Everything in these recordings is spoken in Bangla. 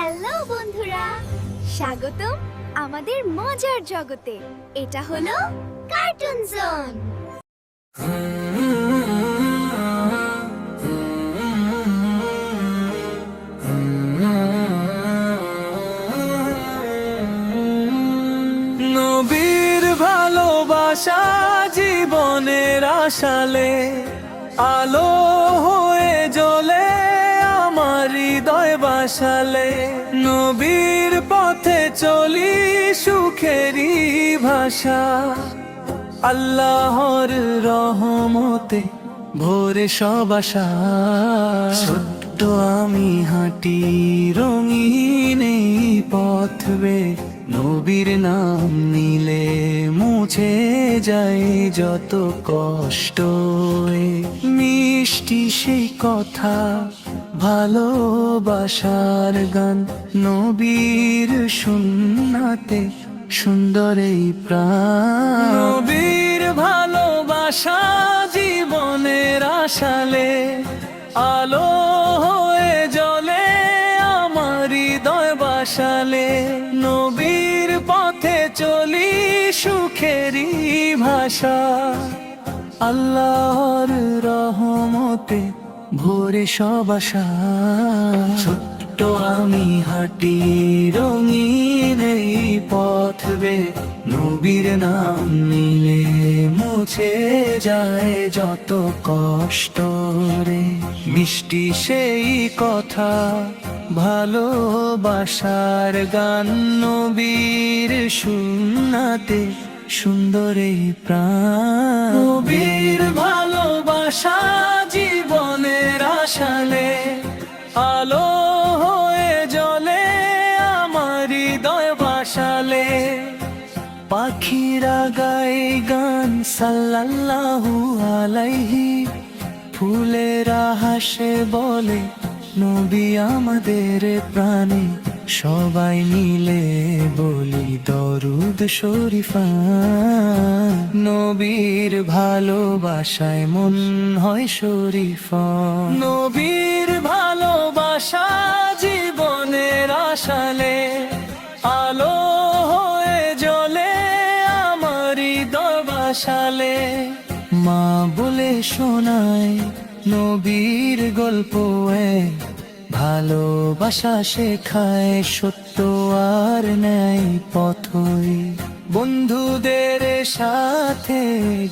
হ্যালো বন্ধুরা, স্বাগতম আমাদের মজার জগতে। এটা হলো কার্টুন জোন। নবীর ভালোবাসা জীবনের আশালে আলো হয়ে জ্বলে আমার হৃদয় বাসালে। নবীর পথে চলি সুখেরই ভাষা, আল্লাহর রহমতে ভোরে সব আশা। ছোট্ট আমি হাঁটি রঙিন এই পথ বেয়ে, নবীর নাম নিলে মুছে যায় যত কষ্ট। মিষ্টি সেই কথা, ভালোবাসার গান, নবীর সুন্নাতে সুন্দর এই প্রাণ। নবীর ভালোবাসা জীবনের আশালে আলো হয়ে জ্বলে আমার হৃদয় বাসালে। নবীর পথে চলি সুখেরই ভাষা, আল্লাহর রহমতে ভোরে সব আশা। ছোট্ট আমি হাঁটি রঙিন এই পথ বেয়ে, নবীর নাম নিলে মুছে যায় যত কষ্ট রে। মিষ্টি সেই কথা, ভালোবাসার গান, নবীর সুন্নাতে সুন্দর এই প্রাণ। নবীর ভালোবাসা জীবনের আশালে আলো হয়ে জ্বলে আমার হৃদয় বাসালে। পাখিরা গায় গান সাল্লাল্লাহু আলাইহি, ফুলেরা হাসে বলে নবী আমাদের প্রাণে। সবাই মিলে বলি দরুদ শরীফা, নবীর ভালোবাসায় মন হয় শরীফা। নবীর ভালোবাসা জীবনের আশালে আলো হয়ে জ্বলে আমার হৃদয় বাসালে। মা বলে শোনায় নবীর গল্প, ভালোবাসা শেখায় সত্য আর ন্যায় পথই। বন্ধুদের সাথে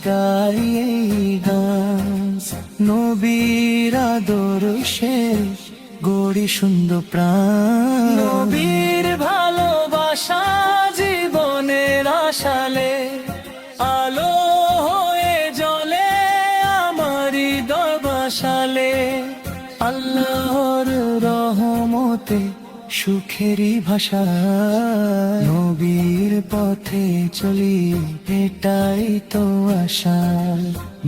গাই এই গান, নবীর আদর্শে গড়ি সুন্দর প্রাণ। নবীর ভালোবাসা জীবনের আশালে আলো হয়ে জ্বলে আমার হৃদয় বাসালে। আল্লাহর রহমতে সুখেরই ভাষা, নবীর পথে চলি এটাই তো আশা।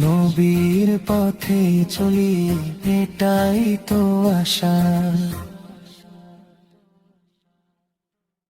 নবীর পথে চলি এটাই তো আশা।